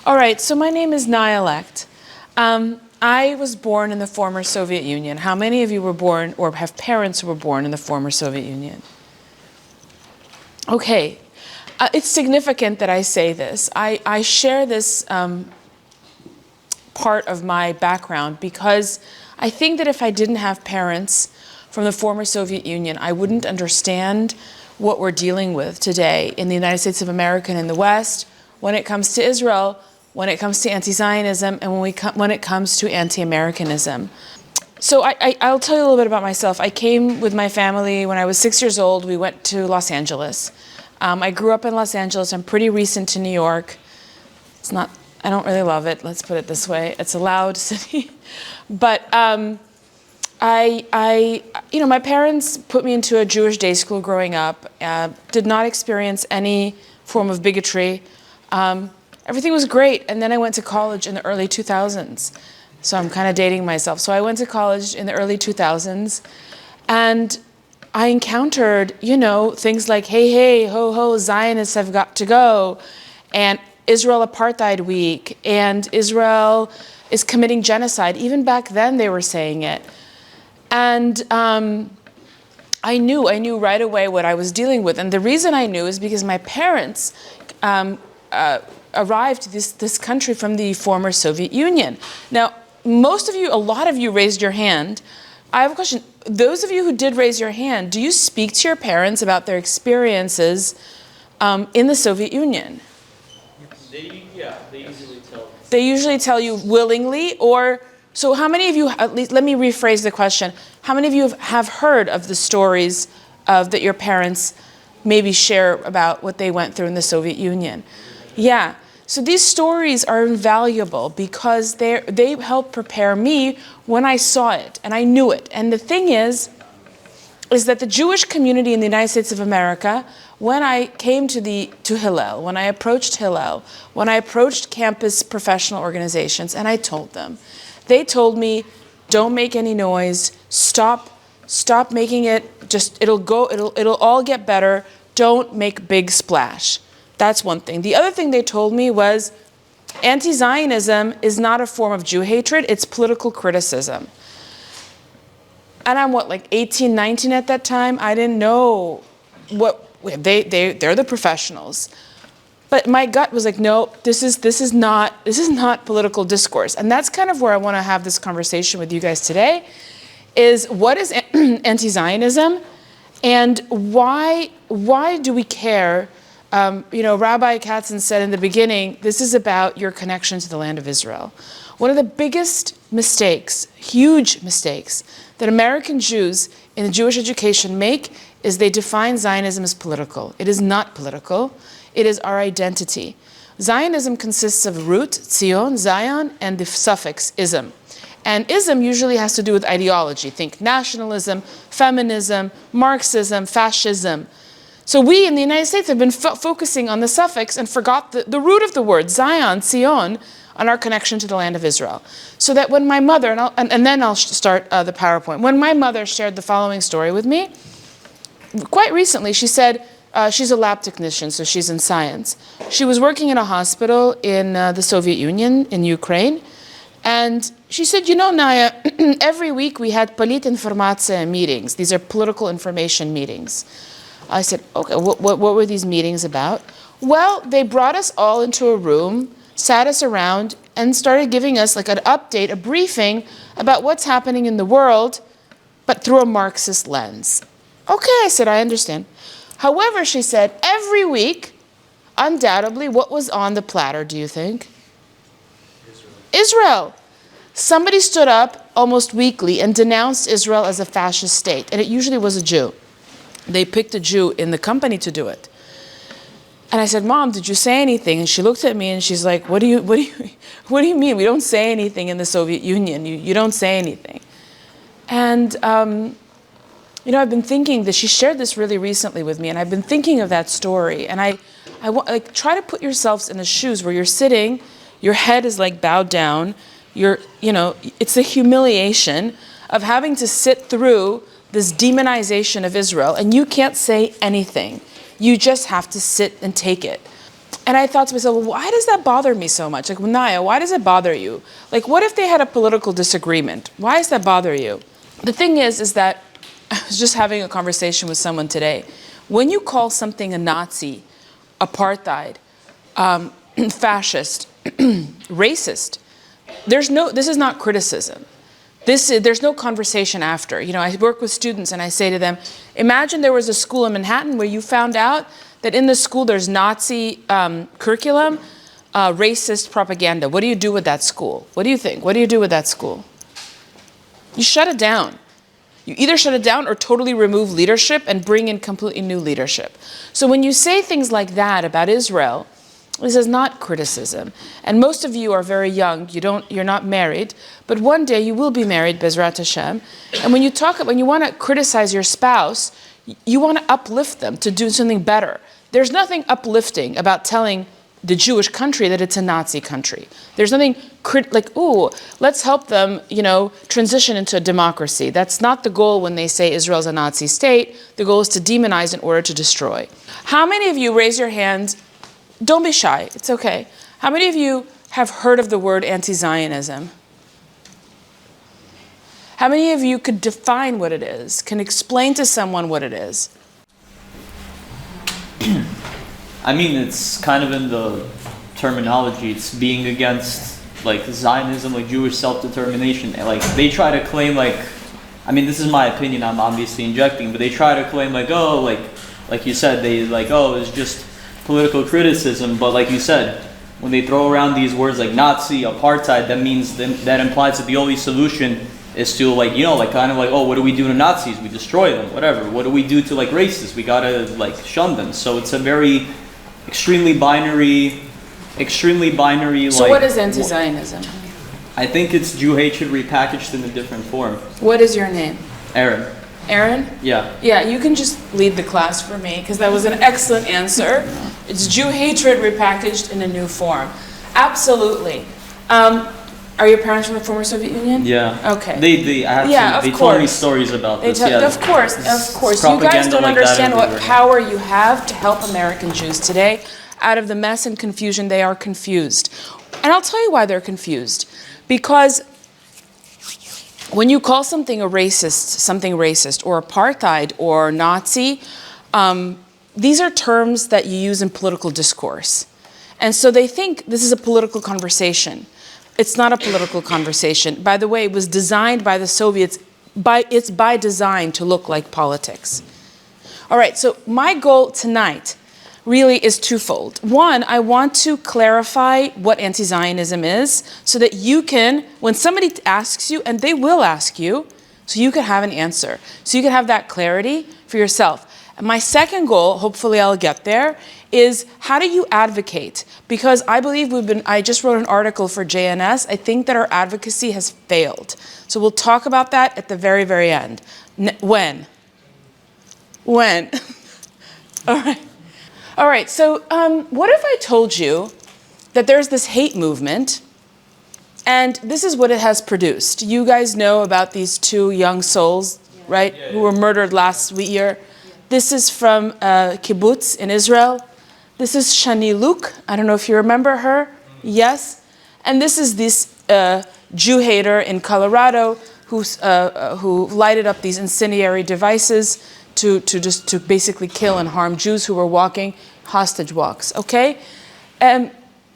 All right, so my name is Naya Lekht. I was born in the former Soviet Union. How many of you were born or have parents who were born in the former Soviet Union? Okay, it's significant that I say this. I share this part of my background because I think that if I didn't have parents from the former Soviet Union, I wouldn't understand what we're dealing with today in the United States of America and in the West when it comes to Israel, when it comes to anti-Zionism, and when it comes to anti-Americanism. So I'll tell you a little bit about myself. I came with my family when I was 6 years old. We went to Los Angeles. I grew up in Los Angeles. I'm pretty recent to New York. It's not, I don't really love it, let's put it this way. It's a loud city. But my parents put me into a Jewish day school growing up, did not experience any form of bigotry. Everything was great, and then I went to college in the early 2000s. So I'm kind of dating myself. So I went to college in the early 2000s, and I encountered, things like, hey, ho, ho, Zionists have got to go, and Israel Apartheid Week, and Israel is committing genocide. Even back then they were saying it. And I knew right away what I was dealing with. And the reason I knew is because my parents arrived to this country from the former Soviet Union. Now, a lot of you raised your hand. I have a question. Those of you who did raise your hand, do you speak to your parents about their experiences in the Soviet Union? They usually tell. They usually tell you willingly, or so how many of you, at least let me rephrase the question, how many of you have heard of the stories that your parents maybe share about what they went through in the Soviet Union? Yeah. So these stories are invaluable because they help prepare me when I saw it and I knew it. And the thing is that the Jewish community in the United States of America, when I came to Hillel, when I approached Hillel, when I approached campus professional organizations, and I told them, they told me, don't make any noise, stop making it, it'll all get better, don't make big splash. That's one thing. The other thing they told me was anti-Zionism is not a form of Jew hatred, it's political criticism. And I'm like 18, 19 at that time. I didn't know they're the professionals. But my gut was like, no, this is not political discourse. And that's kind of where I want to have this conversation with you guys today, is what is anti-Zionism and why do we care? Rabbi Katzen said in the beginning, this is about your connection to the land of Israel. One of the biggest mistakes, huge mistakes, that American Jews in the Jewish education make is they define Zionism as political. It is not political. It is our identity. Zionism consists of root, Zion, and the suffix, ism. And ism usually has to do with ideology. Think nationalism, feminism, Marxism, fascism. So we in the United States have been focusing on the suffix and forgot the root of the word, Zion, Sion, on our connection to the land of Israel. So that when my mother, and then I'll start the PowerPoint. When my mother shared the following story with me, quite recently she said, she's a lab technician, so she's in science. She was working in a hospital in the Soviet Union, in Ukraine, and she said, Naya, every week we had politinformatsiya meetings. These are political information meetings. I said, okay, what were these meetings about? Well, they brought us all into a room, sat us around, and started giving us like an update, a briefing about what's happening in the world, but through a Marxist lens. Okay, I said, I understand. However, she said, every week, undoubtedly, what was on the platter, do you think? Israel. Somebody stood up almost weekly and denounced Israel as a fascist state, and it usually was a Jew. They picked a Jew in the company to do it. And I said, Mom, did you say anything? And she looked at me and she's like, what do you mean? We don't say anything in the Soviet Union. You don't say anything. And, I've been thinking that she shared this really recently with me, and I've been thinking of that story. And I try to put yourselves in the shoes where you're sitting, your head is like bowed down, it's the humiliation of having to sit through this demonization of Israel, and you can't say anything. You just have to sit and take it. And I thought to myself, well, why does that bother me so much? Like, Naya, why does it bother you? Like, what if they had a political disagreement? Why does that bother you? The thing is that I was just having a conversation with someone today. When you call something a Nazi, apartheid, fascist, racist, this is not criticism. There's no conversation after. You know, I work with students and I say to them, imagine there was a school in Manhattan where you found out that in the school there's Nazi curriculum, racist propaganda. What do you do with that school? What do you think? What do you do with that school? You shut it down. You either shut it down or totally remove leadership and bring in completely new leadership. So when you say things like that about Israel, this is not criticism. And most of you are very young. You're not married, but one day you will be married, Bezrat Hashem. And when you want to criticize your spouse, you want to uplift them to do something better. There's nothing uplifting about telling the Jewish country that it's a Nazi country. There's nothing like, ooh, let's help them, transition into a democracy. That's not the goal when they say Israel's a Nazi state. The goal is to demonize in order to destroy. How many of you, raise your hands, don't be shy, it's okay. How many of you have heard of the word anti-Zionism? How many of you could define what it is, can explain to someone what it is? I mean, it's kind of in the terminology. It's being against, like, Zionism, like Jewish self-determination. Like, they try to claim, like, I mean, this is my opinion, I'm obviously injecting, but they try to claim, like, oh, like you said, they, like, oh, it's just political criticism. But like you said, when they throw around these words like Nazi, apartheid, that means that implies that the only solution is to, like, like, kind of like, oh, what do we do to Nazis? We destroy them, whatever. What do we do to, like, racists? We gotta, like, shun them. So it's a very extremely binary, So what is anti-Zionism? I think it's Jew-hatred repackaged in a different form. What is your name? Aaron. Aaron? Yeah. Yeah, you can just lead the class for me, because that was an excellent answer. It's Jew-hatred repackaged in a new form. Absolutely. Are your parents from the former Soviet Union? Yeah. Okay. They told me stories about this. Of course. You guys don't understand what power you have to help American Jews today. Out of the mess and confusion, they are confused. And I'll tell you why they're confused. Because when you call something racist, or apartheid, or Nazi, these are terms that you use in political discourse. And so they think this is a political conversation. It's not a political conversation. By the way, it was designed by the Soviets. It's by design to look like politics. All right, so my goal tonight really is twofold. One, I want to clarify what anti-Zionism is so that you can, when somebody asks you, and they will ask you, so you can have an answer. So you can have that clarity for yourself. And my second goal, hopefully I'll get there, is how do you advocate? Because I believe I just wrote an article for JNS. I think that our advocacy has failed. So we'll talk about that at the very, very end. When? When? All right, so what if I told you that there's this hate movement, and this is what it has produced. You guys know about these two young souls, right, who were murdered last year. This is from kibbutz in Israel. This is Shani Luke. I don't know if you remember her. Yes. And this is this Jew hater in Colorado who lighted up these incendiary devices to basically kill and harm Jews who were walking hostage walks. Okay.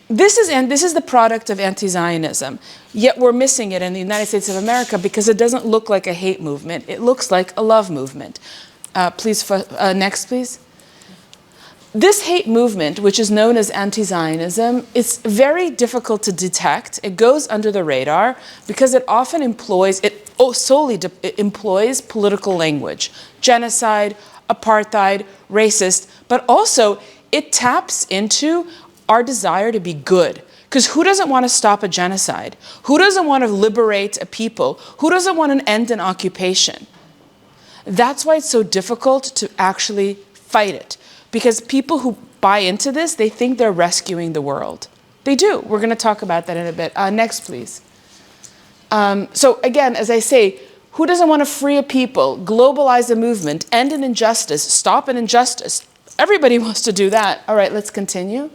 This is the product of anti-Zionism. Yet we're missing it in the United States of America because it doesn't look like a hate movement. It looks like a love movement. Next, please. This hate movement, which is known as anti-Zionism, is very difficult to detect. It goes under the radar because it often employs political language, genocide, apartheid, racist, but also it taps into our desire to be good. Because who doesn't want to stop a genocide? Who doesn't want to liberate a people? Who doesn't want to end an occupation? That's why it's so difficult to actually fight it. Because people who buy into this, they think they're rescuing the world. They do. We're going to talk about that in a bit. Next, please. So again, as I say, who doesn't want to free a people, globalize a movement, end an injustice, stop an injustice? Everybody wants to do that. All right, let's continue.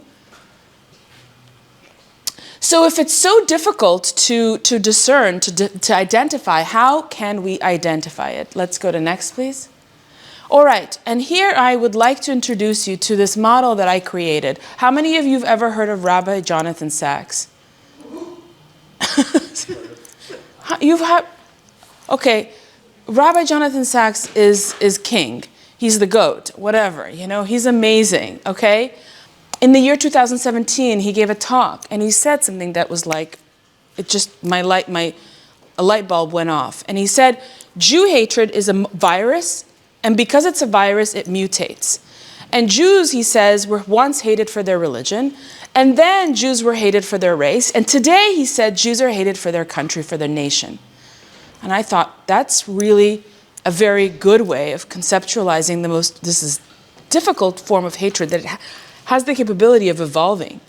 So if it's so difficult to discern, to identify, how can we identify it? Let's go to next, please. All right, and here I would like to introduce you to this model that I created. How many of you have ever heard of Rabbi Jonathan Sacks? You've had, okay, Rabbi Jonathan Sacks is king. He's the GOAT, whatever, you know, he's amazing, okay? In the year 2017, he gave a talk, and he said something that was like, it just, a light bulb went off. And he said, Jew hatred is a virus, and because it's a virus, it mutates. And Jews, he says, were once hated for their religion, and then Jews were hated for their race, and today, he said, Jews are hated for their country, for their nation. And I thought, that's really a very good way of conceptualizing this is difficult form of hatred that has the capability of evolving.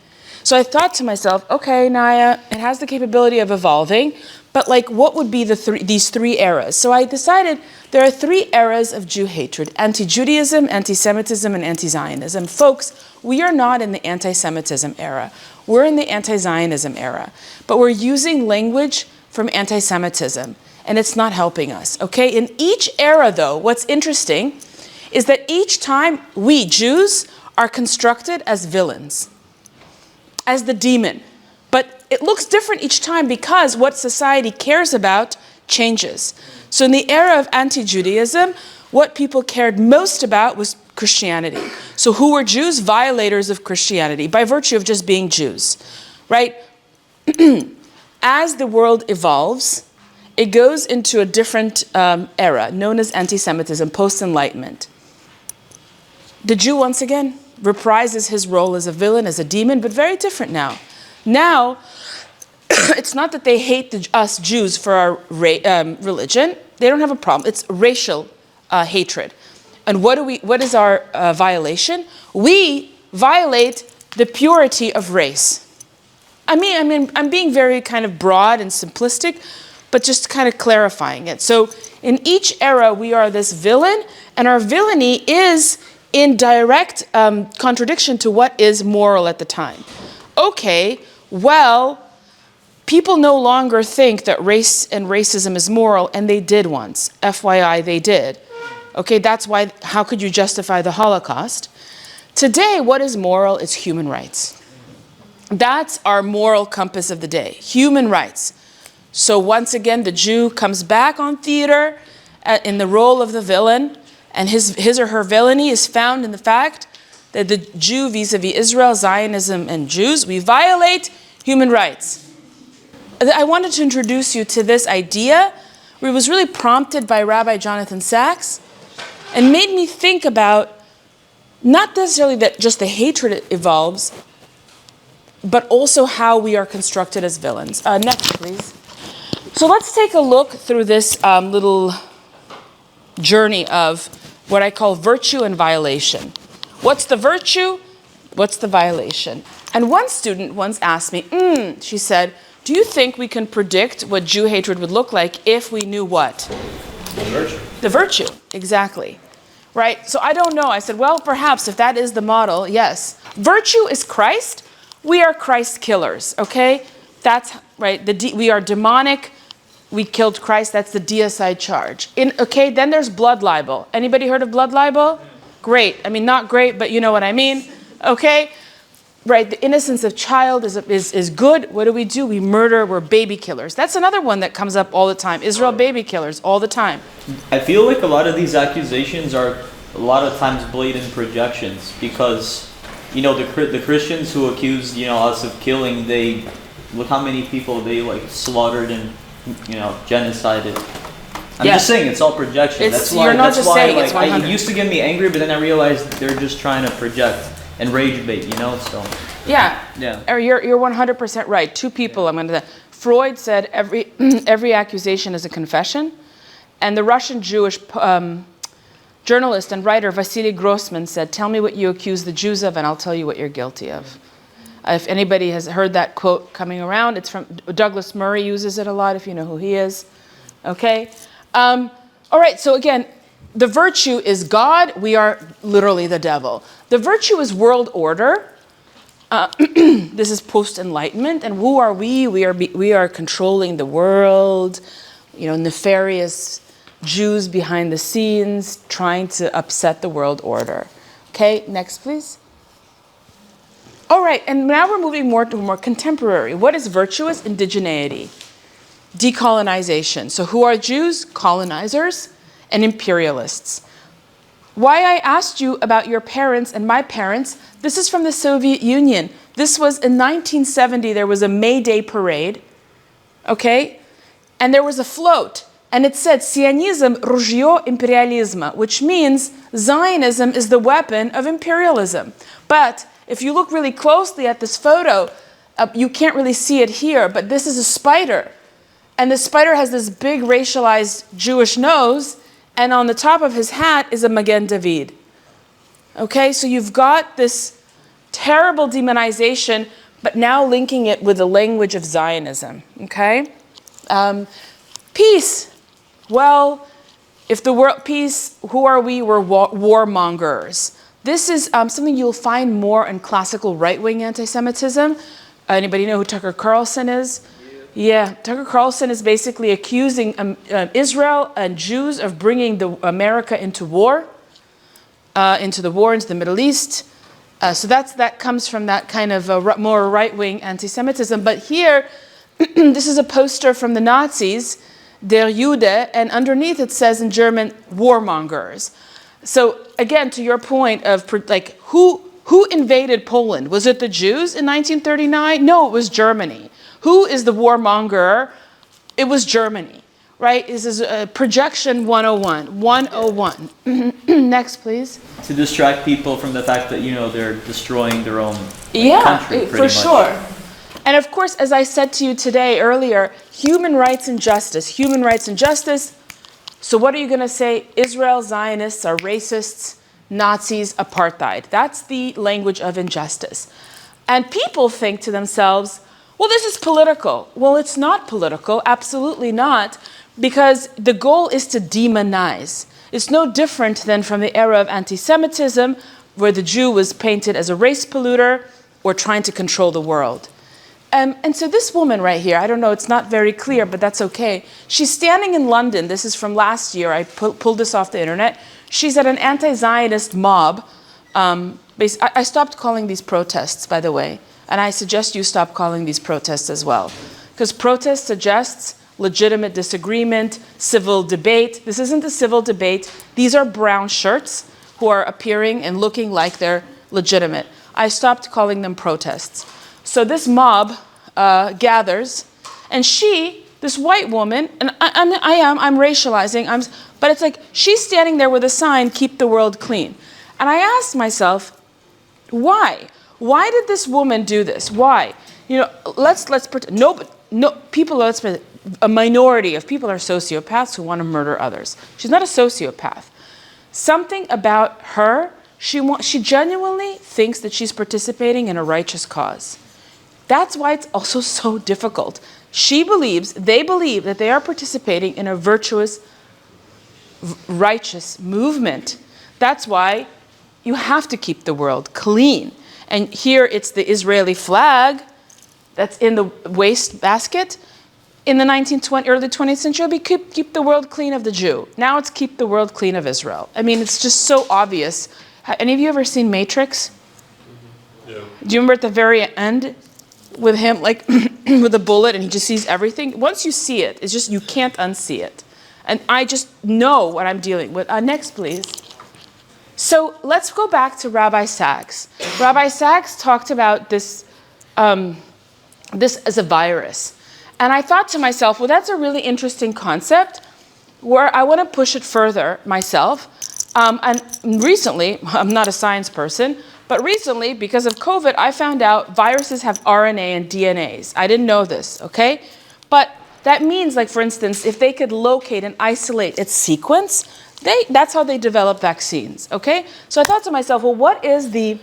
So I thought to myself, okay, Naya, it has the capability of evolving, but like what would be these three eras? So I decided there are three eras of Jew hatred: anti-Judaism, anti-Semitism, and anti-Zionism. Folks, we are not in the anti-Semitism era. We're in the anti-Zionism era, but we're using language from anti-Semitism, and it's not helping us, okay? In each era, though, what's interesting is that each time we, Jews, are constructed as villains, as the demon. But it looks different each time because what society cares about changes. So in the era of anti-Judaism, what people cared most about was Christianity. So who were Jews? Violators of Christianity by virtue of just being Jews, right? As the world evolves, it goes into a different era known as anti-Semitism, post-Enlightenment. The Jew, once again, reprises his role as a villain, as a demon, but very different now. Now, it's not that they hate us Jews for our religion. They don't have a problem. It's racial hatred. And what is our violation? We violate the purity of race. I mean, I'm being very kind of broad and simplistic, but just kind of clarifying it. So in each era, we are this villain, and our villainy is in direct contradiction to what is moral at the time. Okay, well, people no longer think that race and racism is moral, and they did once. FYI, they did. Okay, that's why, how could you justify the Holocaust? Today, what is moral is human rights. That's our moral compass of the day, human rights. So once again, the Jew comes back on theater in the role of the villain, and his or her villainy is found in the fact that the Jew vis-a-vis Israel, Zionism, and Jews, we violate human rights. I wanted to introduce you to this idea, where it was really prompted by Rabbi Jonathan Sacks, and made me think about not necessarily that just the hatred evolves, but also how we are constructed as villains. Next, please. So let's take a look through this little journey of what I call virtue and violation. What's the virtue? What's the violation? And one student once asked me, she said, do you think we can predict what Jew hatred would look like if we knew what? The virtue. The virtue, exactly. Right? So I don't know. I said, well, perhaps if that is the model, yes. Virtue is Christ. We are Christ killers, okay? That's right. We are demonic. We killed Christ. That's the deicide charge. Okay, then there's blood libel. Anybody heard of blood libel? Great. I mean, not great, but you know what I mean. Okay? Right, the innocence of child is good. What do? We murder. We're baby killers. That's another one that comes up all the time. Israel baby killers all the time. I feel like a lot of these accusations are a lot of times blatant projections because, you know, the Christians who accuse, you know, us of killing, they look how many people they like slaughtered and, you know, genocided. I'm just saying it's all projection. That's why it used to get me angry, but then I realized they're just trying to project and rage bait, you know. So yeah. You're 100% right. Two people. Freud said every accusation is a confession, and the Russian Jewish journalist and writer Vasily Grossman said, "Tell me what you accuse the Jews of, and I'll tell you what you're guilty of." If anybody has heard that quote coming around, it's from Douglas Murray. Uses it a lot. If you know who he is, okay. All right. So again, the virtue is God. We are literally the devil. The virtue is world order. This is post-enlightenment, and who are we? We are controlling the world, nefarious Jews behind the scenes trying to upset the world order. Okay, next please. All right, and now we're moving more to more contemporary. What is virtuous indigeneity? Decolonization. So who are Jews? Colonizers and imperialists. Why I asked you about your parents and my parents, this is from the Soviet Union. This was in 1970, there was a May Day parade, okay? And there was a float, and it said, Sionism ruzhyo imperialisma, which means Zionism is the weapon of imperialism. But if you look really closely at this photo, you can't really see it here, but this is a spider. And the spider has this big racialized Jewish nose, and on the top of his hat is a Magen David. Okay, so you've got this terrible demonization, but now linking it with the language of Zionism. Okay? Peace. Well, if the world peace, who are we? We're warmongers. This is something you'll find more in classical right-wing anti-Semitism. Anybody know who Tucker Carlson is? Yeah, Tucker Carlson is basically accusing Israel and Jews of bringing America into war, into the Middle East. So that comes from that kind of more right-wing anti-Semitism. But here, this is a poster from the Nazis, Der Jude, and underneath it says in German, warmongers. So again, to your point of like who invaded Poland? Was it the Jews in 1939? No, it was Germany. Who is the warmonger? It was Germany, right? This is projection 101. 101. Next, please. To distract people from the fact that, they're destroying their own country, for sure. And of course, as I said to you today earlier, human rights and justice. Human rights and justice. So what are you going to say? Israel Zionists are racists, Nazis, apartheid. That's the language of injustice. And people think to themselves, well, this is political. Well, it's not political, absolutely not, because the goal is to demonize. It's no different than from the era of anti-Semitism, where the Jew was painted as a race polluter or trying to control the world. And so this woman right here, I don't know, it's not very clear, but that's okay. She's standing in London. This is from last year. I pulled this off the internet. She's at an anti-Zionist mob. I stopped calling these protests, by the way. And I suggest you stop calling these protests as well. Because protest suggests legitimate disagreement, civil debate. This isn't a civil debate. These are brown shirts who are appearing and looking like they're legitimate. I stopped calling them protests. So this mob gathers, and this white woman, and I'm racializing, but it's like she's standing there with a sign, "Keep the world clean." And I asked myself, why? Why did this woman do this? Why? Let's pretend. A minority of people are sociopaths who want to murder others. She's not a sociopath. Something about her, she genuinely thinks that she's participating in a righteous cause. That's why it's also so difficult. They believe that they are participating in a virtuous, righteous movement. That's why you have to keep the world clean. And here it's the Israeli flag that's in the waste basket. In the early 20th century, it'll be keep the world clean of the Jew. Now it's keep the world clean of Israel. I mean, it's just so obvious. Any of you ever seen Matrix? Yeah. Do you remember at the very end with him, like with a bullet, and he just sees everything? Once you see it, it's just, you can't unsee it. And I just know what I'm dealing with. Next, please. So let's go back to Rabbi Sacks. Rabbi Sacks talked about this as a virus. And I thought to myself, well, that's a really interesting concept where I want to push it further myself. And recently, I'm not a science person, but recently, because of COVID, I found out viruses have RNA and DNAs. I didn't know this, okay? But that means, like, for instance, if they could locate and isolate its sequence, that's how they develop vaccines, okay? So I thought to myself, well, what is the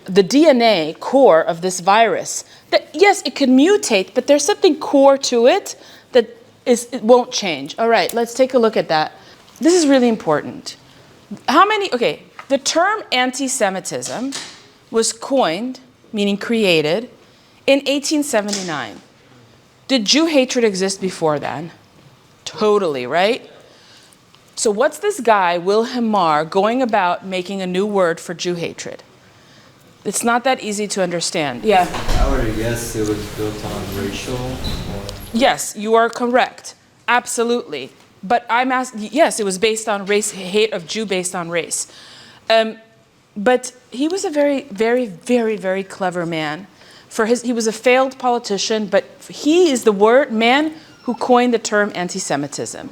DNA core of this virus? That, yes, it can mutate, but there's something core to it that it won't change. All right, let's take a look at that. This is really important. The term anti-Semitism was coined meaning created, in 1879. Did Jew hatred exist before then? Totally, right? So what's this guy, Wilhelm Marr, going about making a new word for Jew hatred? It's not that easy to understand. Yeah? I would guess it was built on racial or... Yes, you are correct. Absolutely. But I'm asking, yes, it was based on race, hate of Jew based on race. But he was a very, very, very, very clever man. He was a failed politician, but he is the man who coined the term anti-Semitism.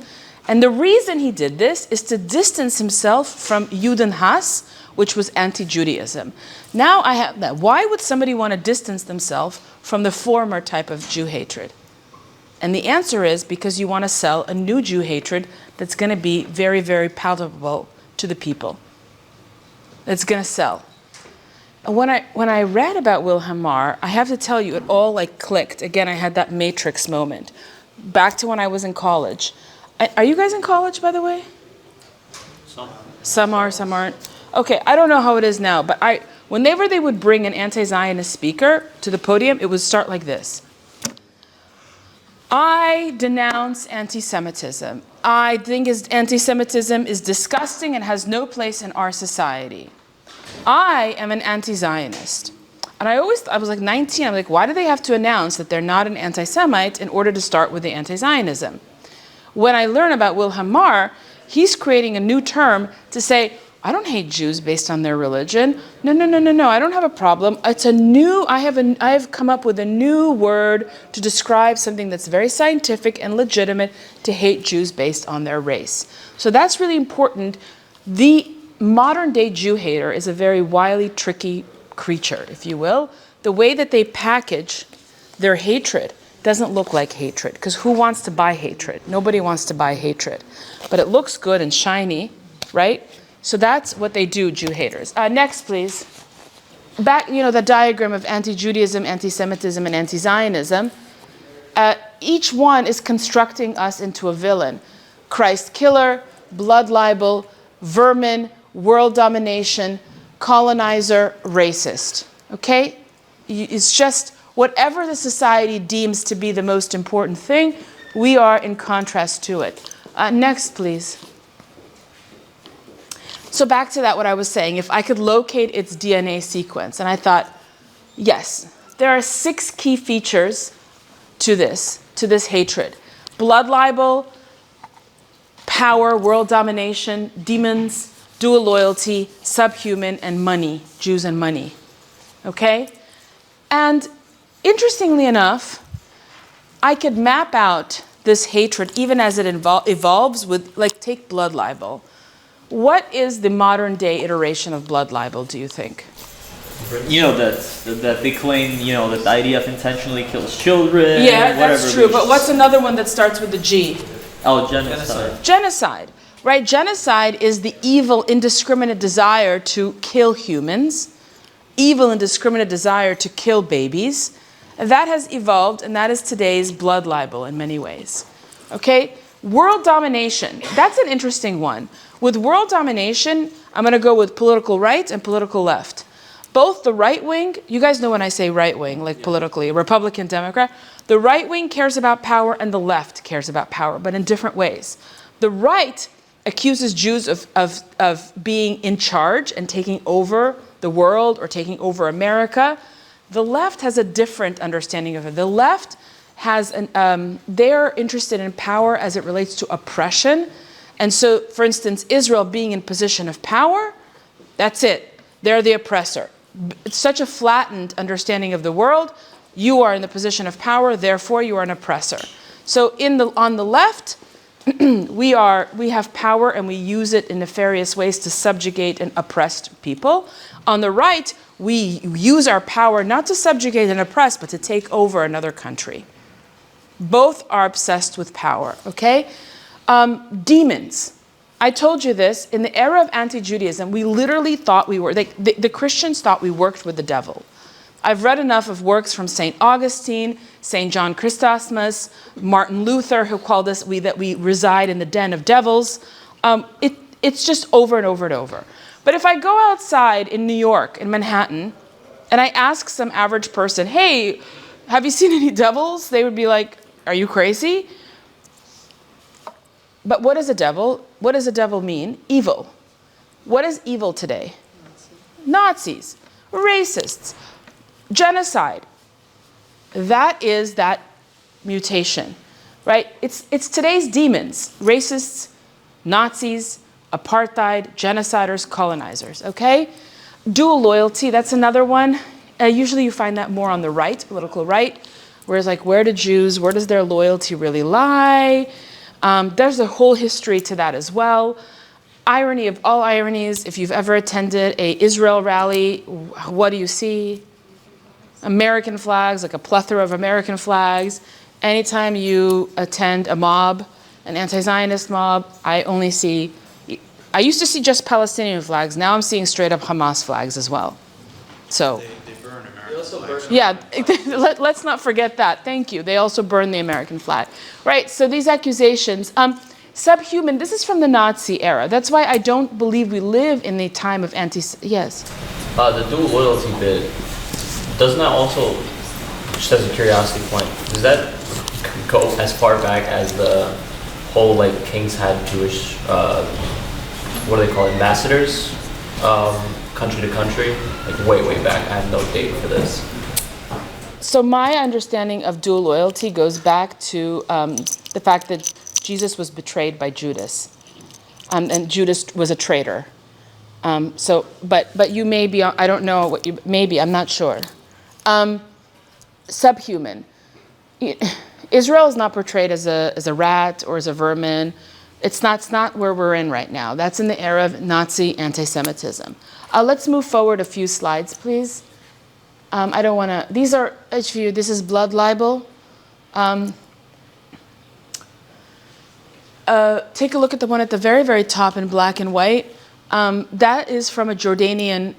And the reason he did this is to distance himself from Judenhass, which was anti-Judaism. Now I have that. Why would somebody want to distance themselves from the former type of Jew hatred? And the answer is because you want to sell a new Jew hatred that's going to be very, very palatable to the people. It's going to sell. And when I read about Wilhelm Marr, I have to tell you, it all like clicked. Again, I had that matrix moment. Back to when I was in college. Are you guys in college, by the way? Some are, some aren't. Okay, I don't know how it is now, but whenever they would bring an anti-Zionist speaker to the podium, it would start like this. I denounce anti-Semitism. I think anti-Semitism is disgusting and has no place in our society. I am an anti-Zionist. And I was like 19, I'm like, why do they have to announce that they're not an anti-Semite in order to start with the anti-Zionism? When I learn about Wilhelm Marr, he's creating a new term to say, I don't hate Jews based on their religion. No, I don't have a problem. It's a new, I have come up with a new word to describe something that's very scientific and legitimate, to hate Jews based on their race. So that's really important. The modern day Jew hater is a very wily, tricky creature, if you will. The way that they package their hatred doesn't look like hatred, because who wants to buy hatred? Nobody wants to buy hatred. But it looks good and shiny, right? So that's what they do, Jew haters. Next, please. Back, the diagram of anti-Judaism, anti-Semitism, and anti-Zionism. Each one is constructing us into a villain. Christ killer, blood libel, vermin, world domination, colonizer, racist. Okay? It's just whatever the society deems to be the most important thing, we are in contrast to it. Next, please. So back to that, what I was saying, if I could locate its DNA sequence, and I thought, yes, there are 6 key features to this hatred. Blood libel, power, world domination, demons, dual loyalty, subhuman, and money, Jews and money. Okay? And interestingly enough, I could map out this hatred even as it evolves with, like, take blood libel. What is the modern day iteration of blood libel, do you think? That they claim, that the IDF intentionally kills children. Yeah, that's true. But what's another one that starts with the G? Oh, genocide. Genocide, right? Genocide is the evil, indiscriminate desire to kill humans, evil, indiscriminate desire to kill babies. That has evolved, and that is today's blood libel in many ways. Okay? World domination, that's an interesting one. With world domination, I'm going to go with political right and political left. Both the right wing, you guys know when I say right wing, like politically, Republican, Democrat, the right wing cares about power and the left cares about power, but in different ways. The right accuses Jews of being in charge and taking over the world or taking over America. The left has a different understanding of it. The left has they're interested in power as it relates to oppression. And so, for instance, Israel being in position of power, that's it. They're the oppressor. It's such a flattened understanding of the world. You are in the position of power, therefore you are an oppressor. So on the left, we have power and we use it in nefarious ways to subjugate and oppress people. On the right, we use our power not to subjugate and oppress, but to take over another country. Both are obsessed with power, okay? Demons. I told you this, in the era of anti-Judaism, we literally thought we were, the Christians thought we worked with the devil. I've read enough of works from St. Augustine, St. John Chrysostom, Martin Luther, who called us that we reside in the den of devils. It's just over and over and over. But if I go outside in New York, in Manhattan, and I ask some average person, hey, have you seen any devils? They would be like, are you crazy? But what is a devil? What does a devil mean? Evil. What is evil today? Nazis, racists, genocide. That is that mutation, right? It's today's demons, racists, Nazis, apartheid, genociders, colonizers, okay? Dual loyalty, that's another one. Usually you find that more on the right, political right, whereas like where does their loyalty really lie? There's a whole history to that as well. Irony of all ironies, if you've ever attended a Israel rally, what do you see? American flags, like a plethora of American flags. Anytime you attend a mob, an anti-Zionist mob, I used to see just Palestinian flags. Now I'm seeing straight up Hamas flags as well. So, They burn American flags. yeah, let's not forget that. Thank you. They also burn the American flag. Right, so these accusations, subhuman, this is from the Nazi era. That's why I don't believe we live in the time of yes. The dual loyalty bit, doesn't that also, just as a curiosity point, does that go as far back as the whole, like, kings had Jewish, what do they call it, ambassadors, country to country, like way back? I have no date for this. So my understanding of dual loyalty goes back to the fact that Jesus was betrayed by Judas, and Judas was a traitor. But you may be, I don't know what you, maybe, I'm not sure. Subhuman. Israel is not portrayed as a rat or as a vermin. It's not where we're in right now. That's in the era of Nazi anti-Semitism. Let's move forward a few slides, please. I don't want to, these are, this is blood libel. Take a look at the one at the very, very top in black and white. That is from a Jordanian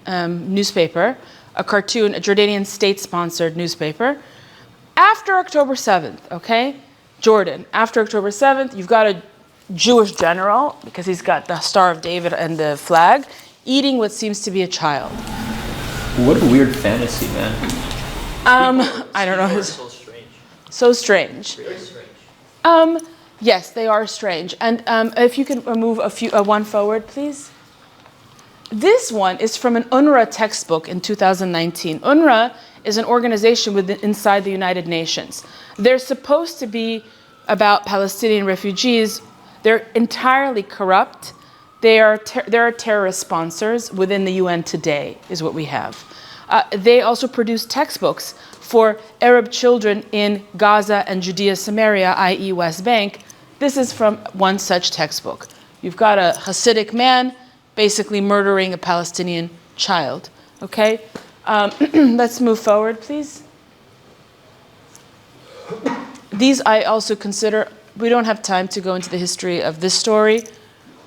newspaper, a cartoon, a Jordanian state-sponsored newspaper. After October 7th, okay? Jordan, after October 7th, you've got a Jewish general, because he's got the Star of David and the flag, eating what seems to be a child. What a weird fantasy, man. I don't know. So strange. So strange. Very strange. Yes, they are strange. And if you can move one forward, please. This one is from an UNRWA textbook in 2019. UNRWA is an organization inside the United Nations. They're supposed to be about Palestinian refugees. They're entirely corrupt. There are terrorist sponsors within the UN today, is what we have. They also produce textbooks for Arab children in Gaza and Judea Samaria, i.e. West Bank. This is from one such textbook. You've got a Hasidic man basically murdering a Palestinian child, okay? Let's move forward, please. These I also consider, we don't have time to go into the history of this story.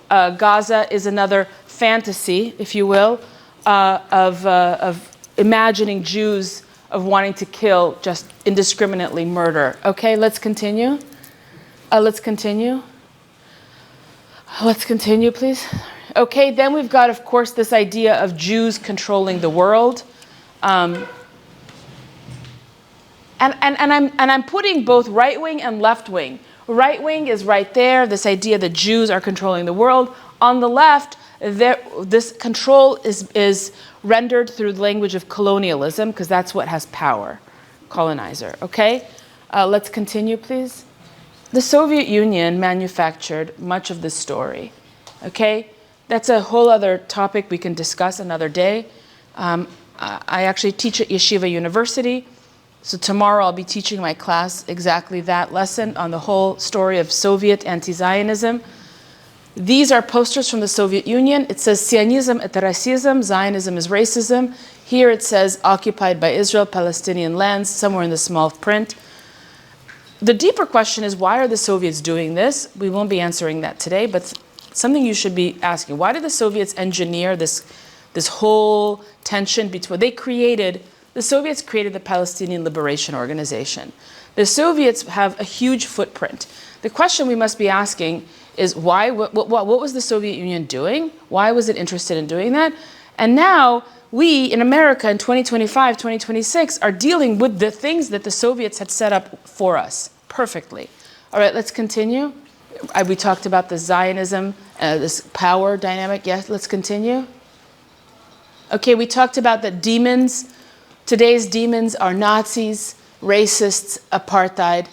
Gaza is another fantasy, if you will, of imagining Jews of wanting to kill, just indiscriminately murder. Okay, let's continue. Let's continue. Let's continue, please. Okay, then we've got, of course, this idea of Jews controlling the world. And I'm putting both right-wing and left-wing. Right-wing is right there, this idea that Jews are controlling the world. On the left, this control is rendered through the language of colonialism, because that's what has power, colonizer, okay? Let's continue, please. The Soviet Union manufactured much of this story, okay? That's a whole other topic we can discuss another day. I actually teach at Yeshiva University, so tomorrow I'll be teaching my class exactly that lesson on the whole story of Soviet anti-Zionism. These are posters from the Soviet Union. It says Sionism et Racism, Zionism is racism. Here it says occupied by Israel, Palestinian lands, somewhere in the small print. The deeper question is, why are the Soviets doing this? We won't be answering that today, but something you should be asking. Why did the Soviets engineer this whole tension between, the Soviets created the Palestinian Liberation Organization. The Soviets have a huge footprint. The question we must be asking is why, what was the Soviet Union doing? Why was it interested in doing that? And now we in America in 2025, 2026 are dealing with the things that the Soviets had set up for us perfectly. All right, let's continue. We talked about the Zionism, this power dynamic. Yes, let's continue. Okay, we talked about that demons, today's demons are Nazis, racists, apartheid.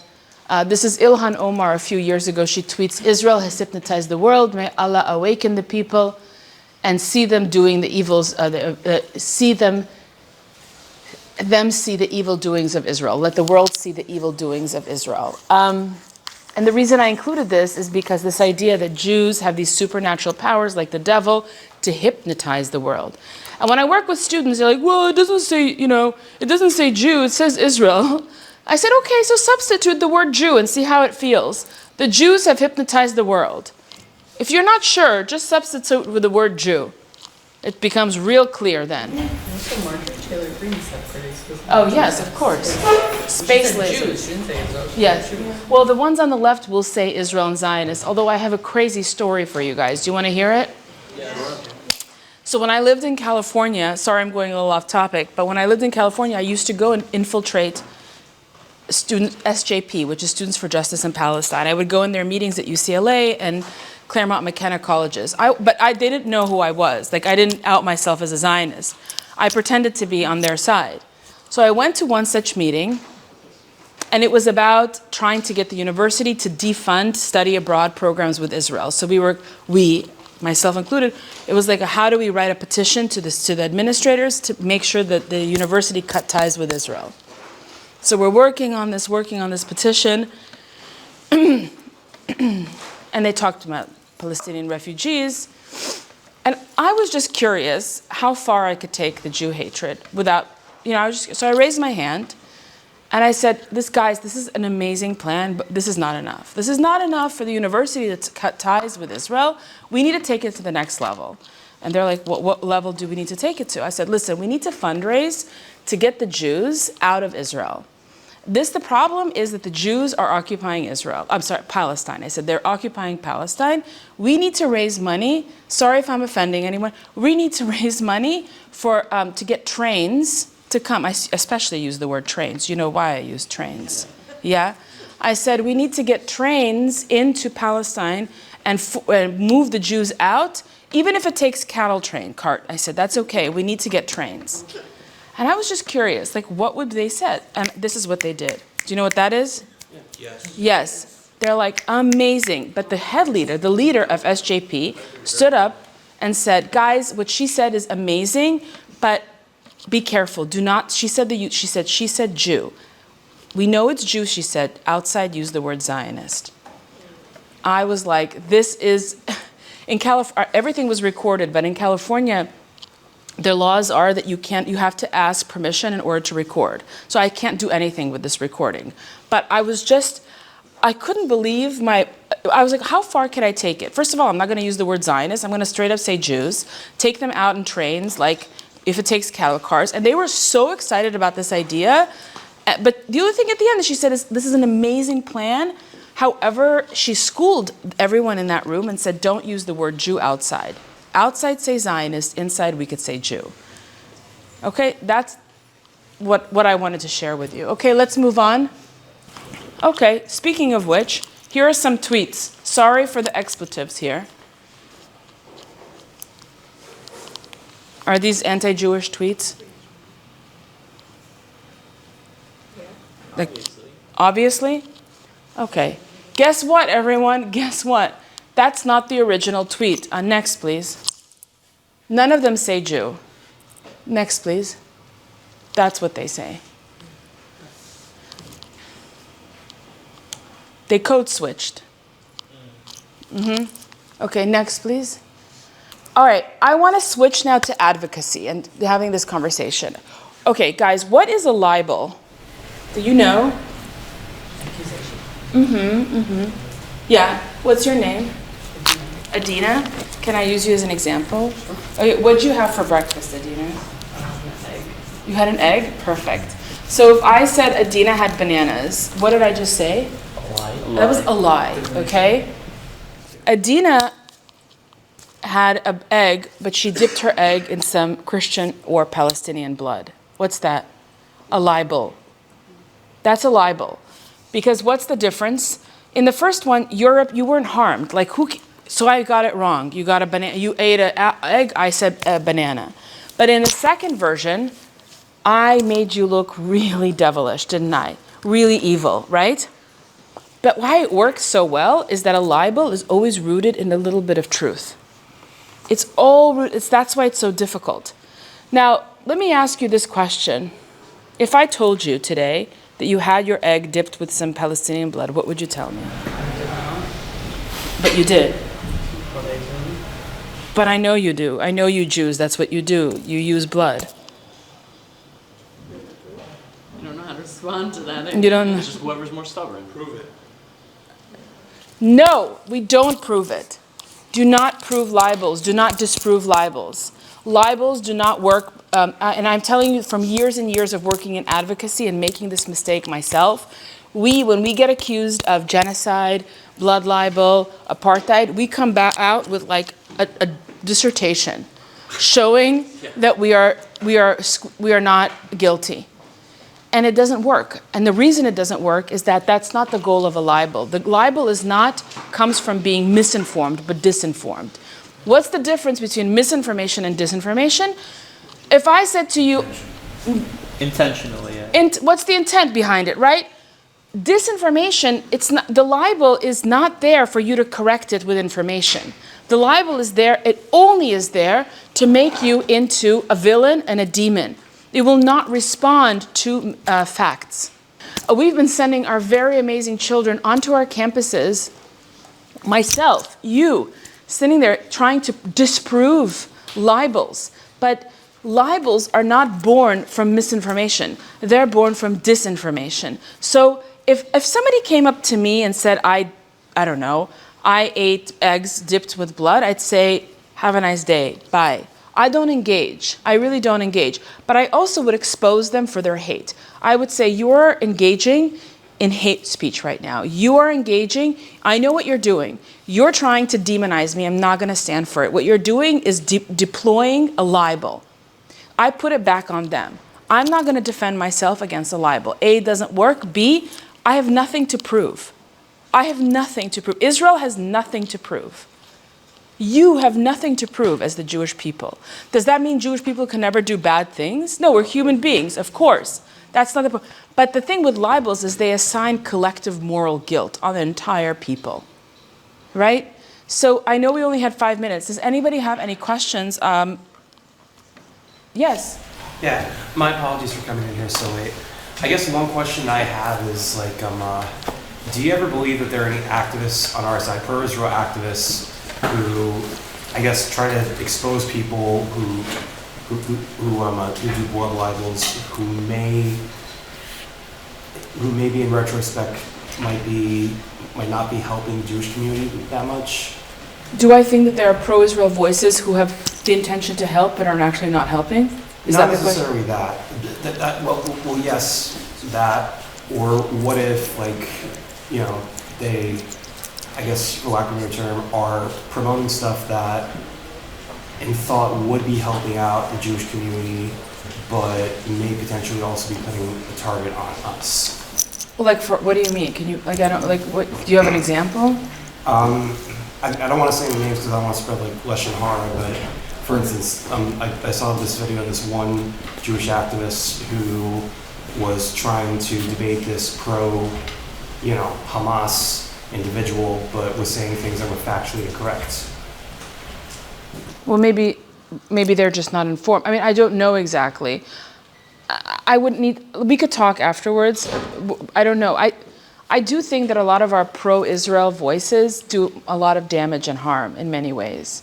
This is Ilhan Omar a few years ago. She tweets, Israel has hypnotized the world. May Allah awaken the people and see them doing the evils, see them see the evil doings of Israel. Let the world see the evil doings of Israel. And the reason I included this is because this idea that Jews have these supernatural powers like the devil to hypnotize the world. And when I work with students, they're like, well, it doesn't say, it doesn't say Jew, it says Israel. I said, okay, so substitute the word Jew and see how it feels. The Jews have hypnotized the world. If you're not sure, just substitute with the word Jew. It becomes real clear then. Also, Margaret Taylor Greene said pretty specific. Oh, yes, of course. Space lasers. Jews, she didn't say Israel. Yes. Well, the ones on the left will say Israel and Zionist, although I have a crazy story for you guys. Do you want to hear it? Yes. So when I lived in California, sorry I'm going a little off topic, but when I lived in California, I used to go and infiltrate student SJP, which is Students for Justice in Palestine. I would go in their meetings at UCLA and Claremont McKenna colleges. But they didn't know who I was. Like, I didn't out myself as a Zionist. I pretended to be on their side. So I went to one such meeting, and it was about trying to get the university to defund study abroad programs with Israel. So we, myself included, it was like, how do we write a petition to the administrators to make sure that the university cut ties with Israel? So we're working on this petition, and they talked about Palestinian refugees, and I was just curious how far I could take the Jew hatred without, so I raised my hand, and I said, this is an amazing plan, but this is not enough. This is not enough for the university to cut ties with Israel. We need to take it to the next level. And they're like, what level do we need to take it to? I said, listen, we need to fundraise to get the Jews out of Israel. The problem is that the Jews are occupying Palestine. I said, they're occupying Palestine. We need to raise money. Sorry if I'm offending anyone. We need to raise money to get trains to come. I especially use the word trains. You know why I use trains. Yeah? I said, we need to get trains into Palestine and move the Jews out, even if it takes cart. I said, that's okay. We need to get trains. And I was just curious, like, what would they say? And this is what they did. Do you know what that is? Yes. Yes. They're like, amazing. But the head leader, the leader of SJP, stood up and said, guys, what she said is amazing, but be careful. Do not, she said Jew. We know it's Jew, she said. Outside, use the word Zionist. I was like, this is, in California, everything was recorded, but in California, their laws are that you have to ask permission in order to record. So I can't do anything with this recording. But I couldn't believe I was like, how far can I take it? First of all, I'm not gonna use the word Zionist. I'm gonna straight up say Jews, take them out in trains, like if it takes cattle cars. And they were so excited about this idea. But the other thing at the end that she said is, this is an amazing plan. However, she schooled everyone in that room and said, don't use the word Jew outside. Outside say Zionist, inside we could say Jew. Okay, that's what I wanted to share with you. Okay, let's move on. Okay, speaking of which, here are some tweets. Sorry for the expletives here. Are these anti-Jewish tweets? Yeah. Like, obviously? Okay. Guess what, everyone? Guess what? That's not the original tweet. Next, please. None of them say Jew. Next, please. That's what they say. They code switched. Okay, next, please. All right, I want to switch now to advocacy and having this conversation. Okay, guys, what is a libel? Do you know? Accusation. Yeah, what's your name? Adina, can I use you as an example? Okay, what'd you have for breakfast, Adina? An egg. You had an egg? Perfect. So if I said Adina had bananas, what did I just say? A lie. That was a lie, okay? Adina had an egg, but she dipped her egg in some Christian or Palestinian blood. What's that? A libel. That's a libel. Because what's the difference? In the first one, Europe, you weren't harmed. Like so I got it wrong. You got a banana. You ate an egg. I said a banana. But in the second version, I made you look really devilish, didn't I? Really evil, right? But why it works so well is that a libel is always rooted in a little bit of truth. That's why it's so difficult. Now, let me ask you this question. If I told you today that you had your egg dipped with some Palestinian blood, what would you tell me? But you did. But I know you do. I know you Jews, that's what you do. You use blood. I don't know how to respond to that. You don't know. It's just whoever's more stubborn. Prove it. No, we don't prove it. Do not prove libels. Do not disprove libels. Libels do not work, and I'm telling you from years and years of working in advocacy and making this mistake myself, when we get accused of genocide, blood libel, apartheid, we come back out with like a dissertation showing that we are not guilty. And it doesn't work. And the reason it doesn't work is that that's not the goal of a libel. The libel comes from being misinformed, but disinformed. What's the difference between misinformation and disinformation? If I said to you... Intentionally, yeah. What's the intent behind it, right? Disinformation, the libel is not there for you to correct it with information. The libel is there, it only is there to make you into a villain and a demon. It will not respond to facts. We've been sending our very amazing children onto our campuses, myself, you, sitting there trying to disprove libels. But libels are not born from misinformation. They're born from disinformation. So if somebody came up to me and said, I don't know, I ate eggs dipped with blood, I'd say, have a nice day, bye. I don't engage. I really don't engage. But I also would expose them for their hate. I would say, you're engaging in hate speech right now. You are engaging. I know what you're doing. You're trying to demonize me. I'm not going to stand for it. What you're doing is deploying a libel. I put it back on them. I'm not going to defend myself against a libel. A, it doesn't work. B, I have nothing to prove. I have nothing to prove. Israel has nothing to prove. You have nothing to prove as the Jewish people. Does that mean Jewish people can never do bad things? No, we're human beings, of course. That's not the point. But the thing with libels is they assign collective moral guilt on the entire people, right? So I know we only had 5 minutes. Does anybody have any questions? Yes? Yeah, my apologies for coming in here so late. I guess one question I have is like, do you ever believe that there are any activists on our side, pro-Israel activists, who, I guess, try to expose people who do blood libels, who maybe in retrospect might not be helping the Jewish community that much? Do I think that there are pro-Israel voices who have the intention to help but are actually not helping? Is Not that the necessarily that. Well, yes, that. Or what if, like, you know, they, I guess, for lack of a better term, are promoting stuff that in thought would be helping out the Jewish community, but may potentially also be putting a target on us. Well, like, what do you mean? Can you, like, I don't, like, what, do you have an example? I don't want to say the names because I don't want to spread like Lashon Hara, but for instance, I saw this video of this one Jewish activist who was trying to debate this Hamas individual, but was saying things that were factually incorrect. Well, maybe they're just not informed. I mean, I don't know exactly. We could talk afterwards. I don't know. I do think that a lot of our pro-Israel voices do a lot of damage and harm in many ways.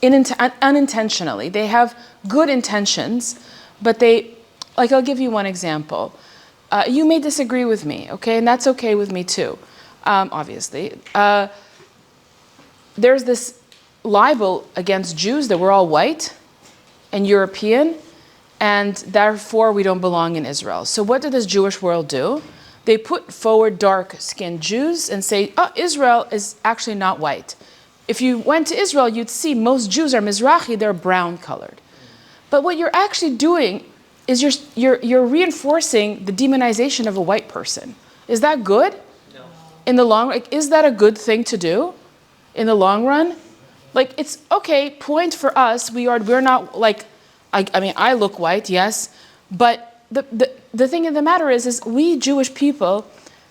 Unintentionally. They have good intentions, but I'll give you one example. You may disagree with me, okay? And that's okay with me too, obviously. There's this libel against Jews that we're all white and European, and therefore we don't belong in Israel. So what did this Jewish world do? They put forward dark-skinned Jews and say, oh, Israel is actually not white. if you went to Israel, you'd see most Jews are Mizrahi, they're brown colored. But what you're actually doing is you're reinforcing the demonization of a white person. Is that good? No. In the long run, like, is that a good thing to do in the long run? Like, it's okay, point for us, we're not like, I mean, I look white, yes, but the thing of the matter is we Jewish people,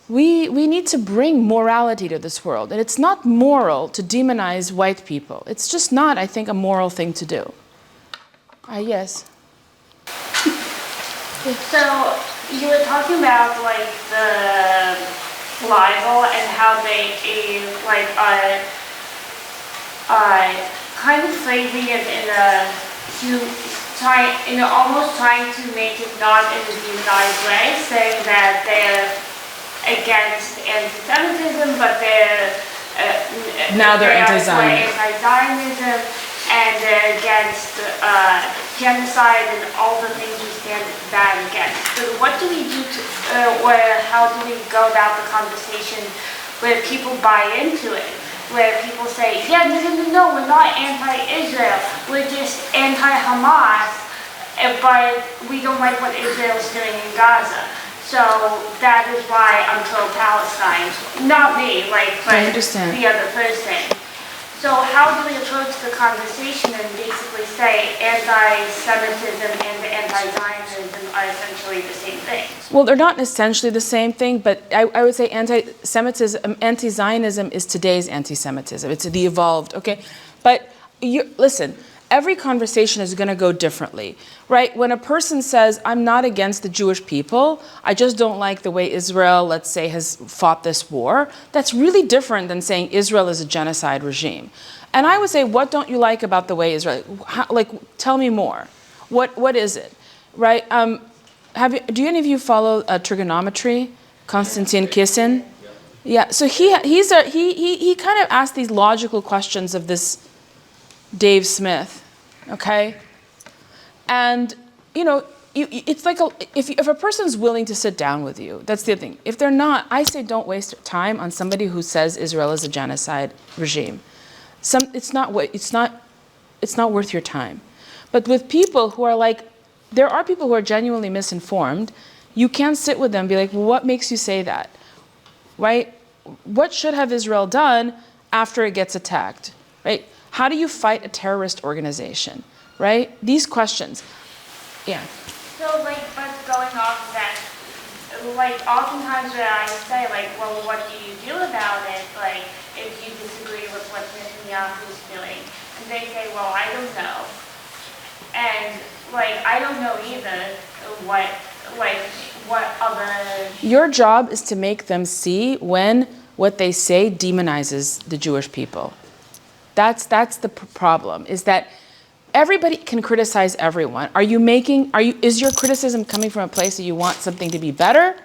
we need to bring morality to this world. And it's not moral to demonize white people. It's just not, I think, a moral thing to do. Yes. So you were talking about like the libel and how they like kind of phrasing it in almost trying to make it not in a demonized way, saying that they're against anti-Semitism, but now they're anti-Zionism, and they're against genocide and all the things we stand bad against. So what do we do how do we go about the conversation where people buy into it? Where people say, yeah, no, we're not anti-Israel, we're just anti-Hamas, but we don't like what Israel is doing in Gaza. So that is why I'm pro-Palestine. Not me, like, but the other person. So how do we approach the conversation and basically say anti-Semitism and anti-Zionism are essentially the same thing? Well, they're not essentially the same thing, but I would say anti-Semitism, anti-Zionism is today's anti-Semitism. It's the evolved, okay? But listen, every conversation is going to go differently, right? When a person says, I'm not against the Jewish people, I just don't like the way Israel, let's say, has fought this war, that's really different than saying Israel is a genocide regime. And I would say, what don't you like about the way Israel, tell me more. What is it, right? Do any of you follow trigonometry? Konstantin Kisin? Yeah, so he kind of asked these logical questions of this Dave Smith, okay? And, it's like if a person's willing to sit down with you, that's the other thing. If they're not, I say don't waste time on somebody who says Israel is a genocide regime. It's not worth your time. But with people who are like, there are people who are genuinely misinformed, you can't sit with them and be like, well, what makes you say that, right? What should have Israel done after it gets attacked, right? How do you fight a terrorist organization, right? These questions, yeah. So, but going off of that, oftentimes when I say, well, what do you do about it, if you disagree with what Netanyahu's doing, and they say, well, I don't know, and, I don't know either what other... Your job is to make them see when what they say demonizes the Jewish people. That's the problem, is that everybody can criticize everyone. Is your criticism coming from a place that you want something to be better,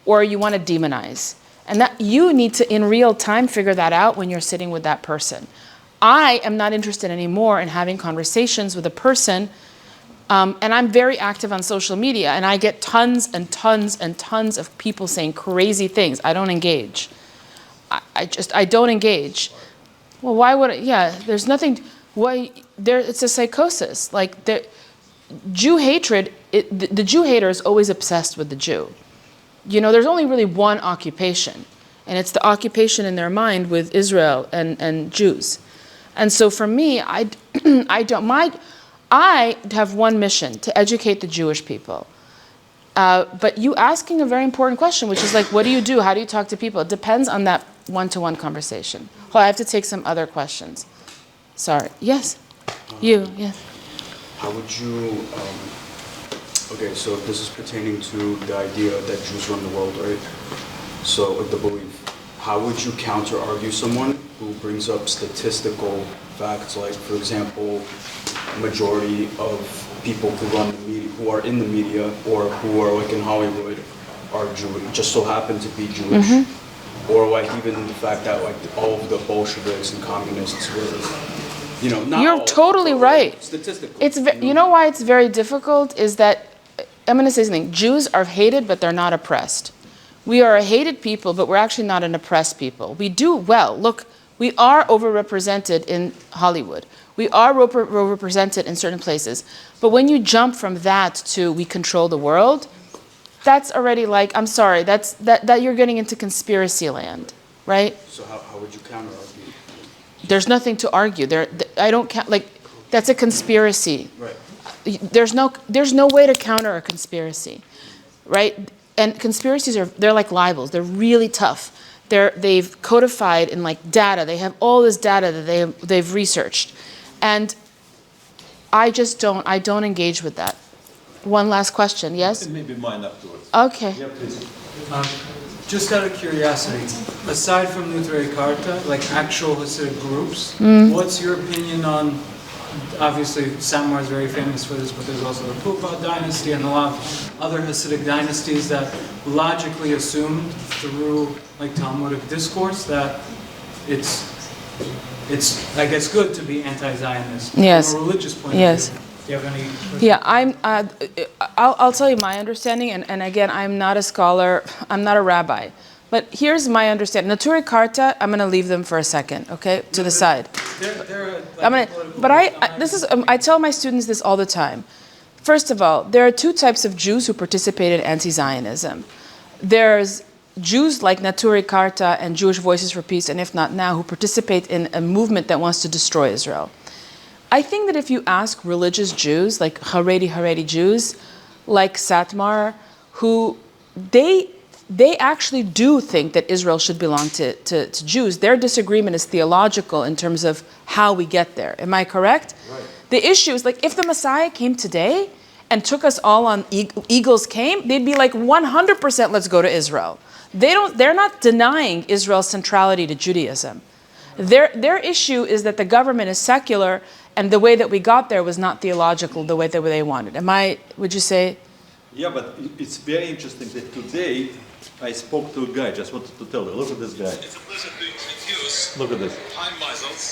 or you want to demonize? And that you need to, in real time, figure that out when you're sitting with that person. I am not interested anymore in having conversations with a person, and I'm very active on social media, and I get tons and tons and tons of people saying crazy things. I don't engage. I don't engage. Well, why would there's nothing, it's a psychosis. Jew-hatred, the Jew-hater is always obsessed with the Jew. There's only really one occupation, and it's the occupation in their mind with Israel and Jews. And so for me, I have one mission, to educate the Jewish people. But you asking a very important question, which is what do you do? How do you talk to people? It depends on that one-to-one conversation. I have to take some other questions. Sorry. Yes? Yes. How would you, okay, so this is pertaining to the idea that Jews run the world, right? So, the belief. How would you counter-argue someone who brings up statistical facts, like, for example, majority of people who run the media, who are in the media, or who are in Hollywood, are Jewish, just so happen to be Jewish? Mm-hmm. Or even the fact that all of the Bolsheviks and communists were, not You're all, totally right. Statistically. You know why it's very difficult is that, I'm going to say something, Jews are hated, but they're not oppressed. We are a hated people, but we're actually not an oppressed people. We do well. Look We are overrepresented in Hollywood. We are overrepresented in certain places. But when you jump from that to we control the world, that's already like, I'm sorry, that you're getting into conspiracy land, right? So how would you counter argue? There's nothing to argue. I don't count, like, that's a conspiracy. Right. There's no way to counter a conspiracy, right? And conspiracies they're like libels. They're really tough. They've codified in like data. They have all this data that they've researched, and I don't engage with that. One last question, yes? Maybe mine afterwards. Okay. Yeah, please. Just out of curiosity, aside from Nutria Carta, like actual Hasidic groups, what's your opinion on, obviously Samar is very famous for this, but there's also the Pupa dynasty and a lot of other Hasidic dynasties that logically assumed through like Talmudic discourse that it's I guess good to be anti-Zionist Yes. from a religious point Yes. of view. Do you have any? Yeah, I'll tell you my understanding, and again, I'm not a scholar, I'm not a rabbi, but here's my understanding. Naturi Karta, I'm going to leave them for a second, okay, to the side. I tell my students this all the time. First of all, there are two types of Jews who participate in anti-Zionism. There's Jews like Naturi Karta and Jewish Voices for Peace, and if not now, who participate in a movement that wants to destroy Israel. I think that if you ask religious Jews, like Haredi Jews, like Satmar, who they actually do think that Israel should belong to Jews. Their disagreement is theological in terms of how we get there. Am I correct? Right. The issue is, like, if the Messiah came today and took us all on eagles came, they'd be like 100% let's go to Israel. They're not denying Israel's centrality to Judaism. Their issue is that the government is secular and the way that we got there was not theological the way that they wanted. Would you say? Yeah, but it's very interesting that today I spoke to a guy, just wanted to tell you, look at this guy. It's a pleasure to introduce Look at this. Chaim Meisels,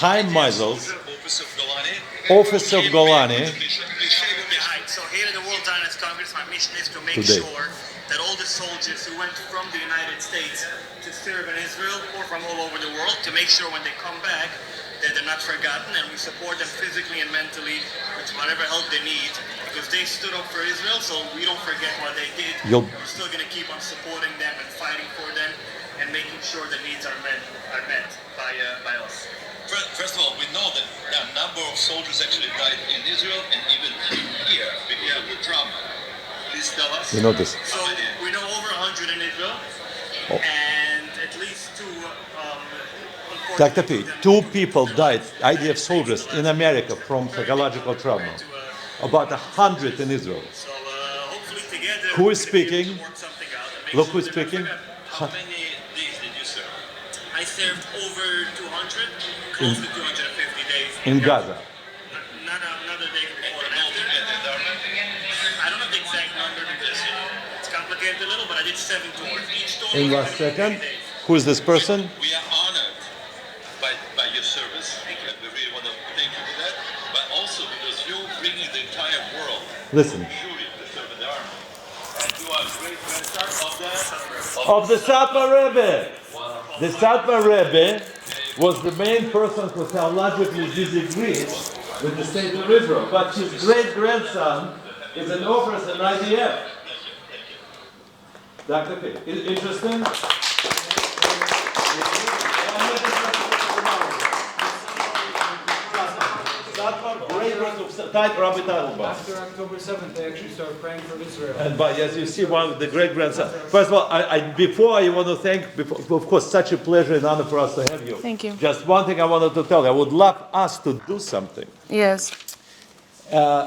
Chaim Meisels, Office of Golani. Office of Golani. So here at the World Zionist Congress, my mission is to make Today. sure that all the soldiers who went from the United States to serve in Israel or from all over the world, to make sure when they come back that they're not forgotten, and we support them physically and mentally with whatever help they need, because they stood up for Israel, so we don't forget what they did. We're still going to keep on supporting them and fighting for them and making sure the needs are met by us. First of all, we know that a number of soldiers actually died in Israel and even here because of the trauma. Please tell us. You know this. So we know over 100 in Israel, and at least two. Dr. P, 2 people died, IDF soldiers in America from psychological trauma. About 100 in Israel. So hopefully together. Who is speaking? Look who's Sure speaking. How many days did you serve? I served over 200, close to 250 days. In Gaza. Not a day before and after. I don't have the exact number because it's complicated a little, but I did 7 tours. Each tour In was last 20 second, days. who is this person? We are honored by your service. And we really want to thank you for that. But also because you're bringing the entire world. Listen. Truly to serve in the army. And you are great grandson Of the Satmar Rebbe. The Satmar Rebbe was the main person who theologically disagreed with the state of Israel. But his great-grandson is an officer in IDF. Dr. P, interesting? After October 7th, they actually started praying for Israel. And but as you see, one of the great-grandson. First of all, before I want to thank, of course, such a pleasure and honor for us to have you. Thank you. Just one thing I wanted to tell you. I would love us to do something. Yes.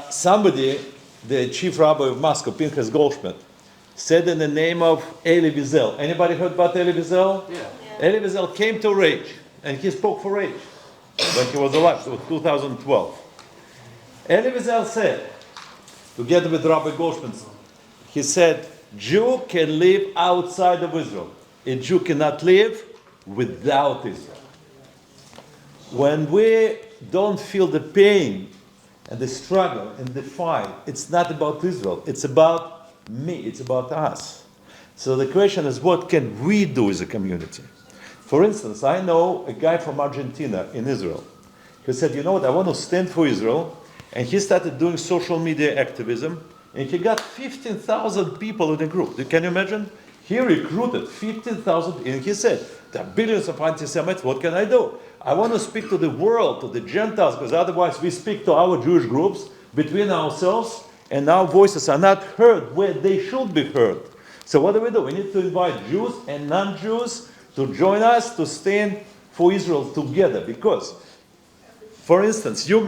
Somebody, the chief rabbi of Moscow, Pinchas Goldschmidt, said in the name of Elie Wiesel. Anybody heard about Elie Wiesel? Yeah. Elie Wiesel came to RAJE, and he spoke for RAJE when he was alive. It was 2012. Elie Wiesel said, together with Rabbi Goldschmidt, he said, Jew can live outside of Israel. A Jew cannot live without Israel. When we don't feel the pain and the struggle and the fight, it's not about Israel. It's about me. It's about us. So the question is, what can we do as a community? For instance, I know a guy from Argentina in Israel who said, you know what, I want to stand for Israel. And he started doing social media activism. And he got 15,000 people in the group. Can you imagine? He recruited 15,000, and he said, there are billions of anti-Semites, what can I do? I want to speak to the world, to the Gentiles, because otherwise we speak to our Jewish groups between ourselves, and our voices are not heard where they should be heard. So what do? We need to invite Jews and non-Jews to join us to stand for Israel together. Because, for instance, you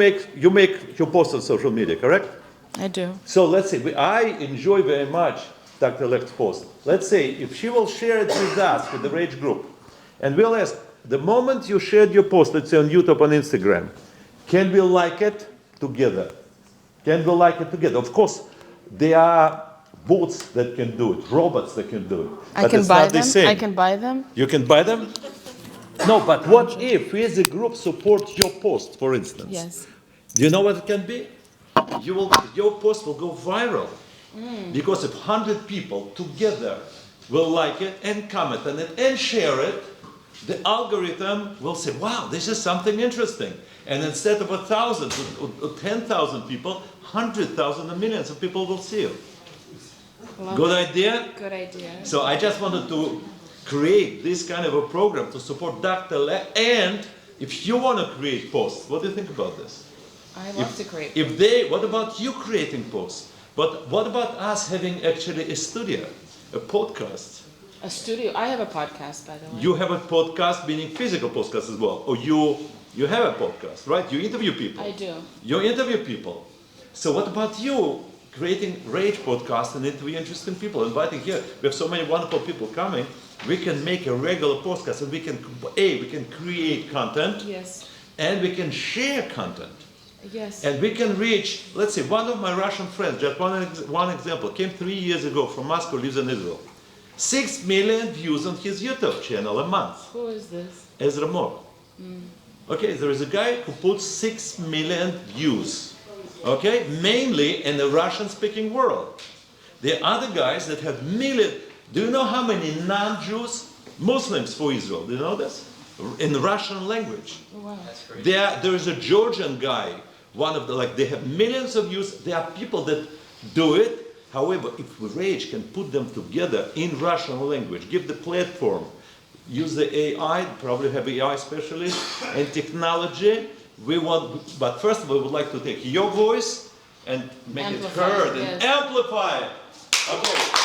post on social media, correct? I do. So let's say, I enjoy very much Dr. Lecht's post. Let's say, if she will share it with us, with the RAJE group, and we'll ask, the moment you shared your post, let's say on YouTube, on Instagram, can we like it together? Can we like it together? Of course, there are bots that can do it, robots that can do it. I can buy them? I can buy them? You can buy them? No, but what if we as a group support your post, for instance? Yes. Do you know what it can be? Your post will go viral. Because if 100 people together will like it and comment on it and share it, the algorithm will say, wow, this is something interesting. And instead of 1,000 or 10,000 people, 100,000 and millions of people will see you. Good idea? Good idea. So I just wanted to create this kind of a program to support Dr. Lecht. And if you want to create posts, what do you think about this? I love to create. What about you creating posts? But what about us having actually a studio, a podcast? A studio. I have a podcast, by the way. You have a podcast, meaning physical podcast as well. Or you have a podcast, right? You interview people. I do. You interview people. So what about you creating RAJE podcast and interview interesting people, inviting here? We have so many wonderful people coming. We can make a regular podcast and we can create content. Yes. And we can share content. Yes. And we can reach, let's say, one of my Russian friends, just one example, came 3 years ago from Moscow, lives in Israel. 6 million views on his YouTube channel a month. Who is this? Ezra Moore. Okay, there is a guy who puts 6 million views. Okay, mainly in the Russian-speaking world. There are other guys that have millions. Do you know how many non-Jews, Muslims for Israel? Do you know this? In the Russian language. Wow. There is a Georgian guy, they have millions of views. There are people that do it. However, if RAJE can put them together in Russian language, give the platform, use the AI, probably have AI specialists, and technology, but first of all, we would like to take your voice and make it heard and amplify it. Okay.